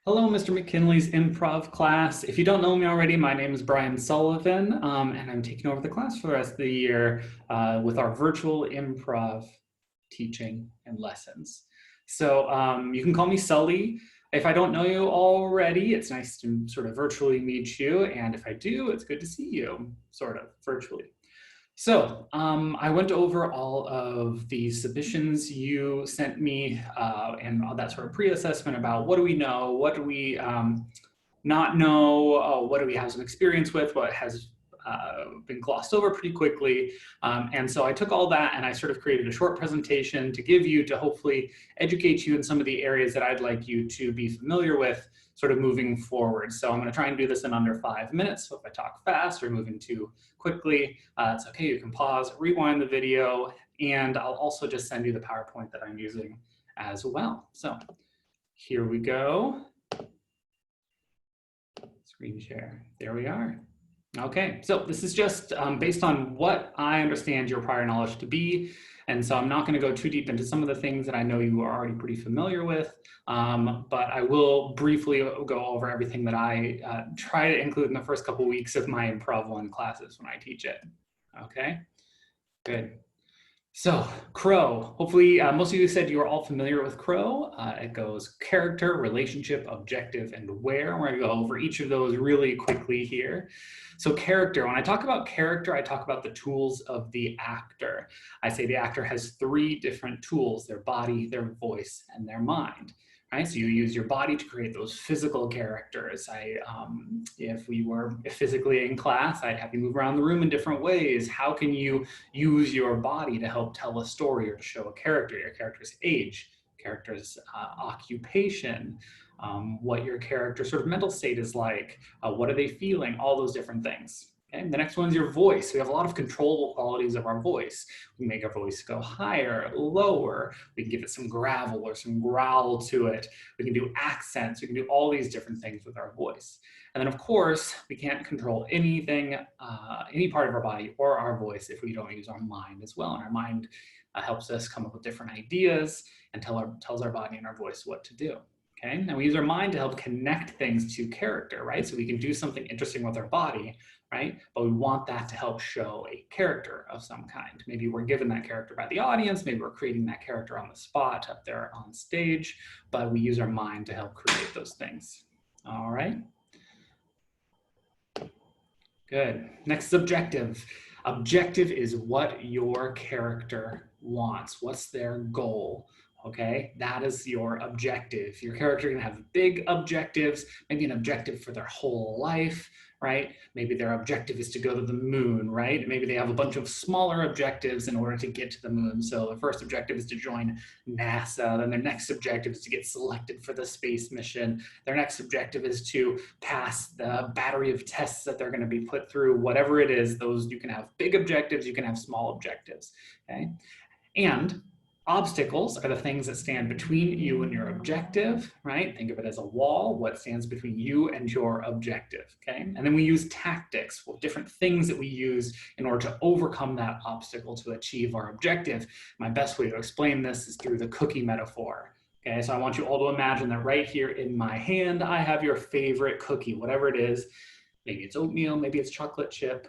Hello, Mr. McKinley's improv class. If you don't know me already, my name is Brian Sullivan, and I'm taking over the class for the rest of the year with our virtual improv teaching and lessons. So you can call me Sully. If I don't know you already, it's nice to sort of virtually meet you. And if I do, it's good to see you, sort of virtually. So I went over all of the submissions you sent me and all that sort of pre-assessment about what do we know, what do we not know, what do we have some experience with, what has been glossed over pretty quickly. And so I took all that and I sort of created a short presentation to give you to hopefully educate you in some of the areas that I'd like you to be familiar with sort of moving forward. So I'm going to try and do this in under 5 minutes. So if I talk fast or moving too quickly, it's okay. You can pause, rewind the video, and I'll also just send you the PowerPoint that I'm using as well. So here we go. Screen share. There we are. Okay, so this is just based on what I understand your prior knowledge to be. And so I'm not going to go too deep into some of the things that I know you are already pretty familiar with, but I will briefly go over everything that I try to include in the first couple of weeks of my Improv 1 classes when I teach it. Okay, good. So CROW, hopefully most of you said you are all familiar with CROW. It goes character, relationship, objective, and where. We're gonna go over each of those really quickly here. So character, when I talk about character, I talk about the tools of the actor. I say the actor has 3 different tools: their body, their voice, and their mind. Right? So you use your body to create those physical characters. If we were physically in class, I'd have you move around the room in different ways. How can you use your body to help tell a story or to show a character? Your character's age, character's occupation, what your character's sort of mental state is like, what are they feeling, all those different things. Okay? The next one's your voice. We have a lot of controllable qualities of our voice. We make our voice go higher, lower. We can give it some gravel or some growl to it. We can do accents. We can do all these different things with our voice. And then, of course, we can't control anything, any part of our body or our voice if we don't use our mind as well. And our mind helps us come up with different ideas and tells our body and our voice what to do. Okay, and we use our mind to help connect things to character, right? So we can do something interesting with our body, right? But we want that to help show a character of some kind. Maybe we're given that character by the audience, maybe we're creating that character on the spot up there on stage, but we use our mind to help create those things. All right. Good. Next is objective. Objective is what your character wants. What's their goal? Okay, that is your objective. Your character can have big objectives, maybe an objective for their whole life, right? Maybe their objective is to go to the moon, right? Maybe they have a bunch of smaller objectives in order to get to the moon. So the first objective is to join NASA. Then their next objective is to get selected for the space mission. Their next objective is to pass the battery of tests that they're going to be put through. Whatever it is, those, you can have big objectives, you can have small objectives, okay? And obstacles are the things that stand between you and your objective, right? Think of it as a wall, what stands between you and your objective, okay? And then we use tactics, well, different things that we use in order to overcome that obstacle to achieve our objective. My best way to explain this is through the cookie metaphor, okay? So I want you all to imagine that right here in my hand, I have your favorite cookie, whatever it is. Maybe it's oatmeal, maybe it's chocolate chip,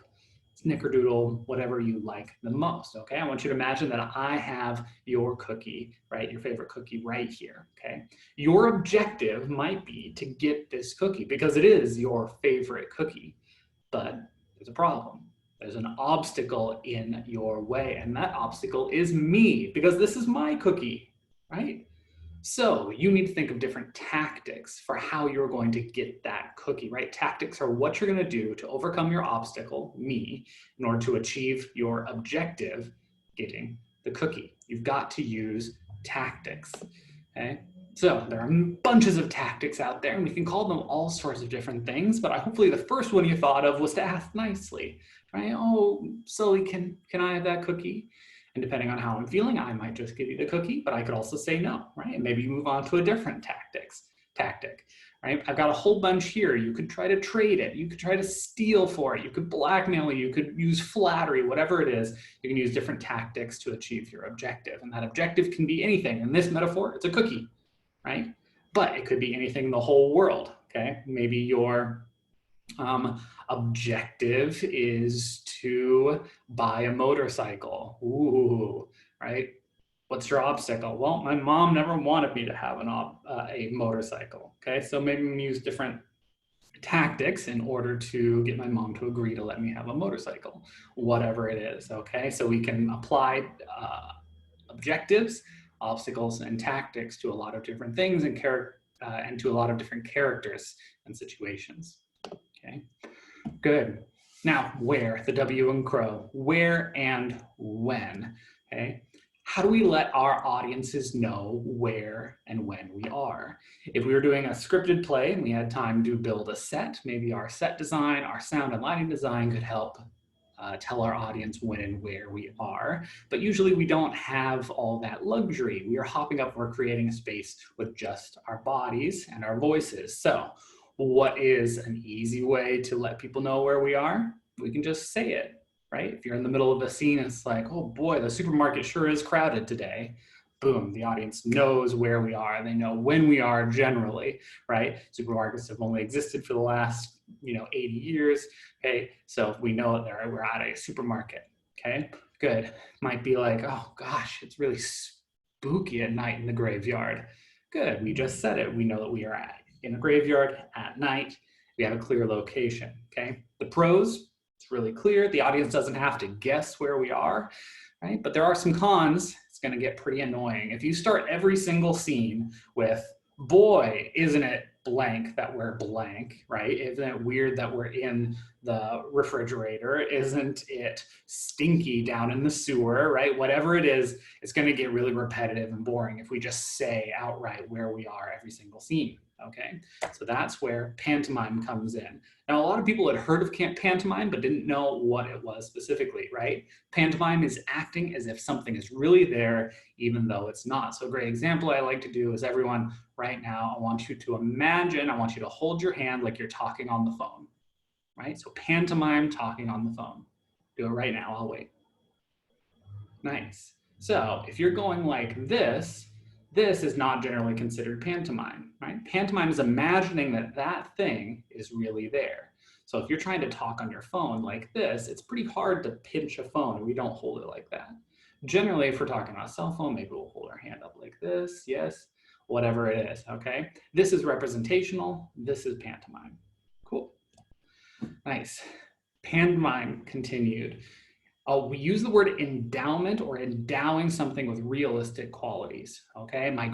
snickerdoodle, whatever you like the most, okay? I want you to imagine that I have your cookie, right? Your favorite cookie right here, okay? Your objective might be to get this cookie because it is your favorite cookie, but there's a problem. There's an obstacle in your way, and that obstacle is me because this is my cookie, right? So you need to think of different tactics for how you're going to get that cookie, right? Tactics are what you're going to do to overcome your obstacle, me, in order to achieve your objective, getting the cookie. You've got to use tactics, okay? So there are bunches of tactics out there, and we can call them all sorts of different things, but hopefully the first one you thought of was to ask nicely, right? Oh, Sully, can I have that cookie? And depending on how I'm feeling, I might just give you the cookie, but I could also say no, right? And maybe you move on to a different tactic, right? I've got a whole bunch here. You could try to trade it. You could try to steal for it. You could blackmail you. You could use flattery, whatever it is. You can use different tactics to achieve your objective. And that objective can be anything. In this metaphor, it's a cookie, right? but it could be anything in the whole world, okay? Maybe your objective is to buy a motorcycle. Ooh, right? What's your obstacle? Well, my mom never wanted me to have a motorcycle, okay? So maybe we use different tactics in order to get my mom to agree to let me have a motorcycle, whatever it is, okay? So we can apply objectives, obstacles, and tactics to a lot of different things and to a lot of different characters and situations, okay? Good. Now, where, the W in Crow, where and when, okay? How do we let our audiences know where and when we are? If we were doing a scripted play and we had time to build a set, maybe our set design, our sound and lighting design could help tell our audience when and where we are. But usually we don't have all that luxury. We are hopping up, we're creating a space with just our bodies and our voices. So what is an easy way to let people know where we are? We can just say it, right? If you're in the middle of a scene, it's like, oh boy, the supermarket sure is crowded today. Boom, the audience knows where we are. They know when we are generally, right? Supermarkets have only existed for the last, 80 years, okay? So we know that we're at a supermarket, okay? Good. Might be like, oh gosh, it's really spooky at night in the graveyard. Good, we just said it. We know that we are in a graveyard at night. We have a clear location, okay? The pros, it's really clear. The audience doesn't have to guess where we are, right? But there are some cons. It's gonna get pretty annoying. If you start every single scene with, boy, isn't it blank that we're blank, right? Isn't it weird that we're in the refrigerator? Isn't it stinky down in the sewer, right? Whatever it is, it's gonna get really repetitive and boring if we just say outright where we are every single scene, okay? So that's where pantomime comes in. Now, a lot of people had heard of pantomime, but didn't know what it was specifically, right? Pantomime is acting as if something is really there, even though it's not. So a great example I like to do is everyone right now, I want you to imagine, I want you to hold your hand like you're talking on the phone, right? So pantomime talking on the phone. Do it right now, I'll wait. Nice. So if you're going like this is not generally considered pantomime, right? Pantomime is imagining that that thing is really there. So if you're trying to talk on your phone like this, it's pretty hard to pinch a phone. We don't hold it like that. Generally, if we're talking on a cell phone, maybe we'll hold our hand up like this, yes, whatever it is, okay? This is representational, this is pantomime. Cool. Nice. Pantomime continued. We use the word endowment or endowing something with realistic qualities, okay? My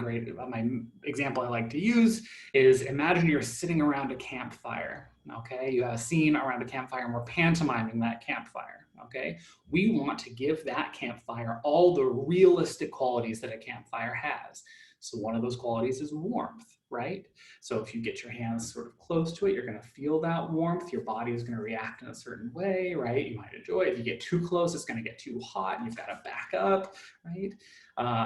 example I like to use is imagine you're sitting around a campfire, okay? You have a scene around a campfire and we're pantomiming that campfire, okay? We want to give that campfire all the realistic qualities that a campfire has. So one of those qualities is warmth, right? So if you get your hands sort of close to it, you're gonna feel that warmth. Your body is gonna react in a certain way, right? You might enjoy it. If you get too close, it's gonna get too hot and you've gotta back up, right?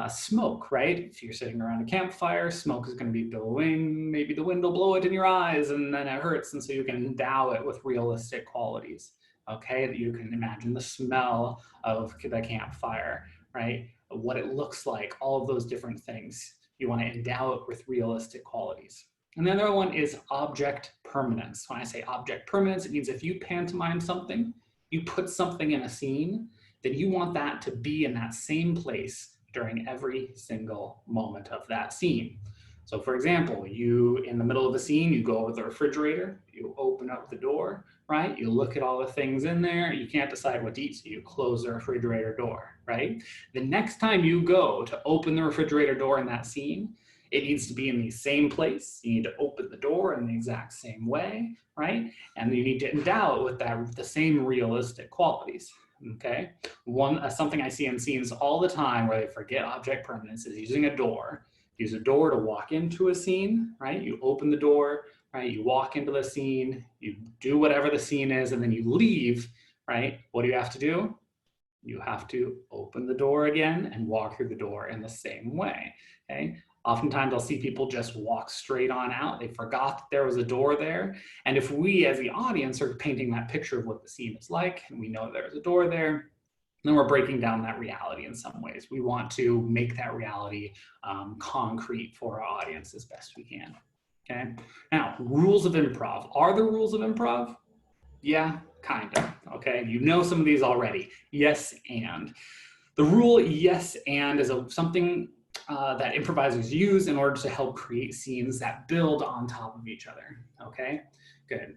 Smoke, right? If you're sitting around a campfire, smoke is gonna be billowing. Maybe the wind will blow it in your eyes and then it hurts. And so you can endow it with realistic qualities, okay? That you can imagine the smell of the campfire, right? What it looks like, all of those different things. You want to endow it with realistic qualities. And the other one is object permanence. When I say object permanence, it means if you pantomime something, you put something in a scene, then you want that to be in that same place during every single moment of that scene. So for example, you, in the middle of a scene, you go over the refrigerator, you open up the door, right? You look at all the things in there, you can't decide what to eat, so you close the refrigerator door, right? The next time you go to open the refrigerator door in that scene, it needs to be in the same place. You need to open the door in the exact same way, right? And you need to endow it with the same realistic qualities, okay? Something I see in scenes all the time where they forget object permanence is using a door. Use a door to walk into a scene, right? You open the door, right? You walk into the scene, you do whatever the scene is, and then you leave, right? What do you have to do? You have to open the door again and walk through the door in the same way, okay? Oftentimes I'll see people just walk straight on out. They forgot that there was a door there. And if we as the audience are painting that picture of what the scene is like, and we know there's a door there, Then we're breaking down that reality in some ways. We want to make that reality concrete for our audience as best we can. Okay. Now, rules of improv. Are there rules of improv? Yeah, kind of. Okay. You know some of these already. Yes, and. The rule yes, and is something that improvisers use in order to help create scenes that build on top of each other. Okay. Good.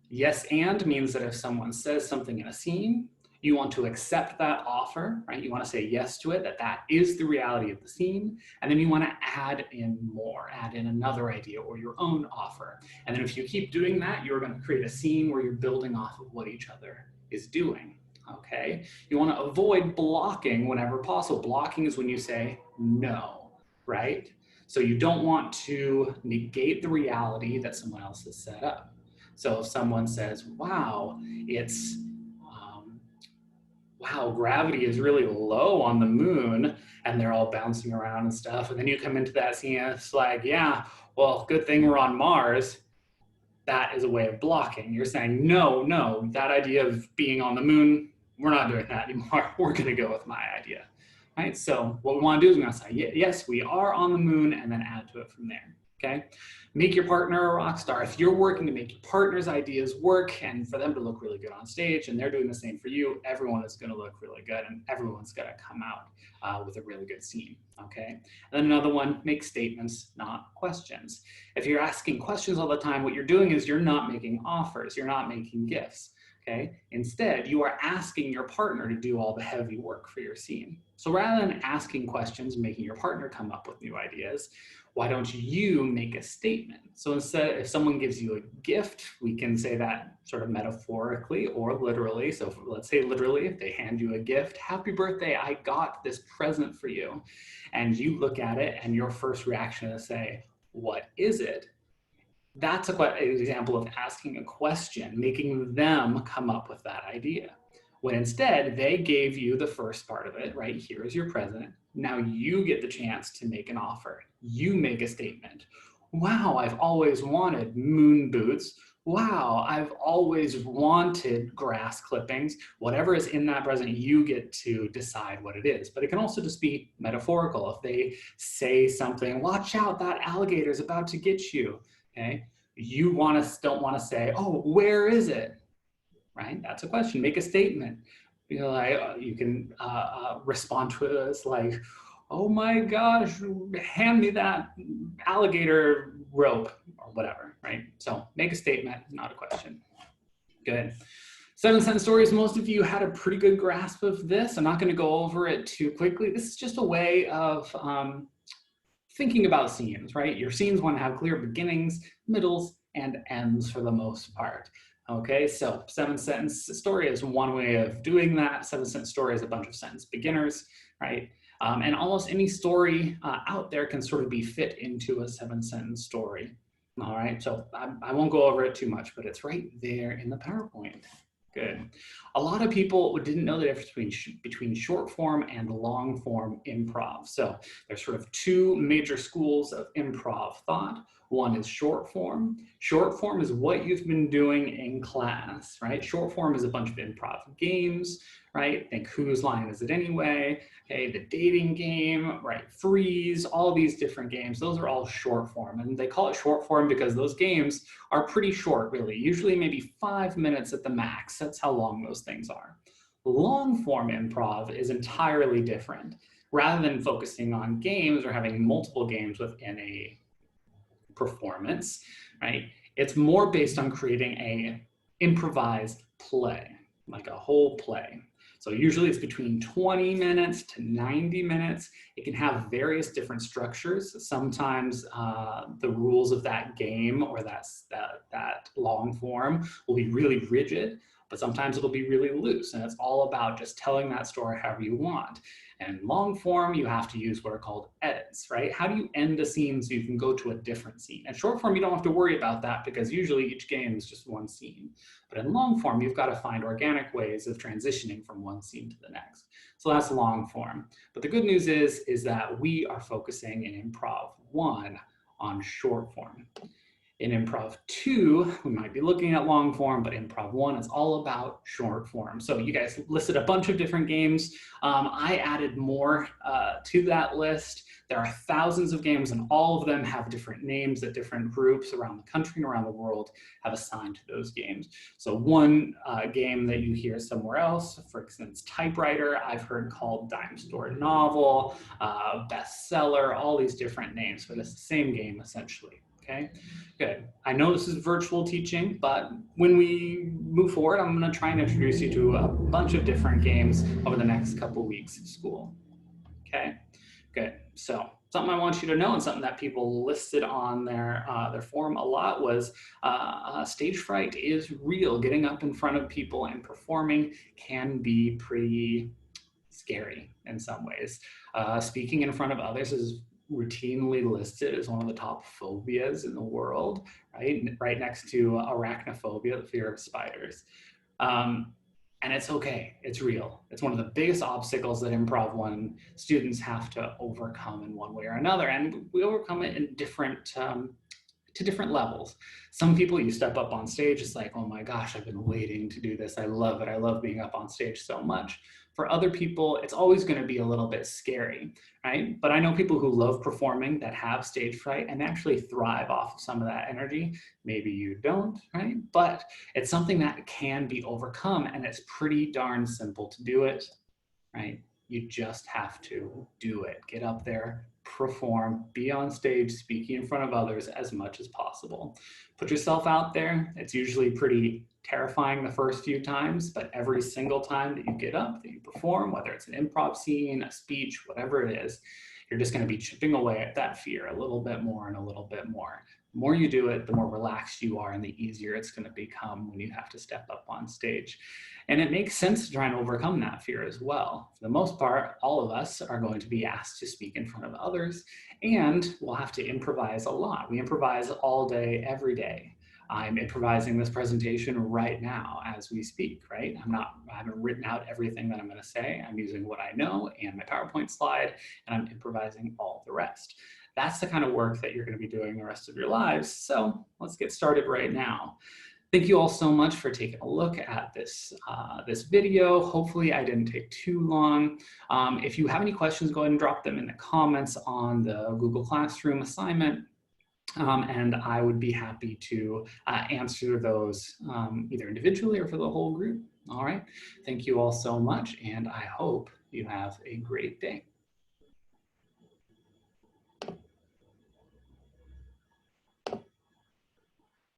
Yes, and means that if someone says something in a scene, you want to accept that offer, right? You want to say yes to it, that that is the reality of the scene. And then you want to add in more, add in another idea or your own offer. And then if you keep doing that, you're going to create a scene where you're building off of what each other is doing. Okay. You want to avoid blocking whenever possible. Blocking is when you say no, right? So you don't want to negate the reality that someone else has set up. So if someone says, wow, wow, gravity is really low on the moon, and they're all bouncing around and stuff. And then you come into that scene and it's like, yeah, well, good thing we're on Mars. That is a way of blocking. You're saying, no, no, that idea of being on the moon, we're not doing that anymore. We're going to go with my idea. Right? So what we want to do is we want to say, yes, we are on the moon, and then add to it from there. Okay. Make your partner a rock star. If you're working to make your partner's ideas work and for them to look really good on stage, and they're doing the same for you, everyone is going to look really good, and everyone's going to come out with a really good scene. Okay. And then another one, make statements, not questions. If you're asking questions all the time, what you're doing is you're not making offers. You're not making gifts. Okay. Instead, you are asking your partner to do all the heavy work for your scene. So rather than asking questions and making your partner come up with new ideas, why don't you make a statement? So instead, if someone gives you a gift, we can say that sort of metaphorically or literally. So let's say literally, if they hand you a gift, happy birthday, I got this present for you. And you look at it and your first reaction is to say, what is it? That's an example of asking a question, making them come up with that idea. When instead they gave you the first part of it, right? Here is your present. Now you get the chance to make an offer. You make a statement. Wow, I've always wanted moon boots. Wow, I've always wanted grass clippings. Whatever is in that present, you get to decide what it is. But it can also just be metaphorical. If they say something, watch out, that alligator is about to get you. Okay, you don't want to say, oh, where is it? Right? That's a question. Make a statement. You know, you can respond to it as like, oh my gosh, hand me that alligator rope or whatever, right? So make a statement, not a question. Good. 7-sentence stories, most of you had a pretty good grasp of this. I'm not going to go over it too quickly. This is just a way of thinking about scenes, right? Your scenes want to have clear beginnings, middles, and ends for the most part. Okay, so 7-sentence story is one way of doing that. 7-sentence story is a bunch of sentence beginners, right? And almost any story out there can sort of be fit into a 7-sentence story. All right, so I won't go over it too much, but it's right there in the PowerPoint. Good. A lot of people didn't know the difference between short form and long form improv. So there's sort of two major schools of improv thought. One is short form. Short form is what you've been doing in class, right? Short form is a bunch of improv games, right? Think whose line is it anyway? Okay, the dating game, right? Freeze, all these different games. Those are all short form. And they call it short form because those games are pretty short, really. Usually maybe 5 minutes at the max. That's how long those things are. Long form improv is entirely different. Rather than focusing on games or having multiple games within a performance, right? It's more based on creating a improvised play, like a whole play. So usually it's between 20 minutes to 90 minutes. It can have various different structures. Sometimes the rules of that game or that long form will be really rigid, but sometimes it'll be really loose, and it's all about just telling that story however you want. And long form, you have to use what are called edits, right? How do you end a scene so you can go to a different scene? And short form, you don't have to worry about that because usually each game is just one scene. But in long form, you've got to find organic ways of transitioning from one scene to the next. So that's long form. But the good news is that we are focusing in Improv 1 on short form. In Improv 2, we might be looking at long form, but Improv 1 is all about short form. So you guys listed a bunch of different games. I added more to that list. There are thousands of games, and all of them have different names that different groups around the country and around the world have assigned to those games. So one game that you hear somewhere else, for instance, typewriter, I've heard called dime store novel, bestseller, all these different names, but it's the same game essentially. Okay, good. I know this is virtual teaching, but when we move forward, I'm going to try and introduce you to a bunch of different games over the next couple weeks of school. Okay, good. So something I want you to know, and something that people listed on their forum a lot, was stage fright is real. Getting up in front of people and performing can be pretty scary in some ways. Speaking in front of others is routinely listed as one of the top phobias in the world, right next to arachnophobia, the fear of spiders. And it's okay, it's real. It's one of the biggest obstacles that Improv 1 students have to overcome in one way or another. And we overcome it in different, to different levels. Some people, you step up on stage, it's like, oh my gosh, I've been waiting to do this. I love it. I love being up on stage so much. For other people, it's always going to be a little bit scary, right? But I know people who love performing that have stage fright and actually thrive off of some of that energy. Maybe you don't, right? But it's something that can be overcome, and it's pretty darn simple to do it, right? You just have to do it. Get up there, perform, be on stage, speaking in front of others as much as possible. Put yourself out there. It's usually pretty terrifying the first few times, but every single time that you get up, that you perform, whether it's an improv scene, a speech, whatever it is, you're just going to be chipping away at that fear a little bit more and a little bit more. The more you do it, the more relaxed you are and the easier it's going to become when you have to step up on stage. And it makes sense to try and overcome that fear as well. For the most part, all of us are going to be asked to speak in front of others, and we'll have to improvise a lot. We improvise all day, every day. I'm improvising this presentation right now as we speak, right? I haven't written out everything that I'm going to say. I'm using what I know and my PowerPoint slide, and I'm improvising all the rest. That's the kind of work that you're going to be doing the rest of your lives. So let's get started right now. Thank you all so much for taking a look at this, this video. Hopefully I didn't take too long. If you have any questions, go ahead and drop them in the comments on the Google Classroom assignment. And I would be happy to answer those either individually or for the whole group. All right. Thank you all so much, and I hope you have a great day.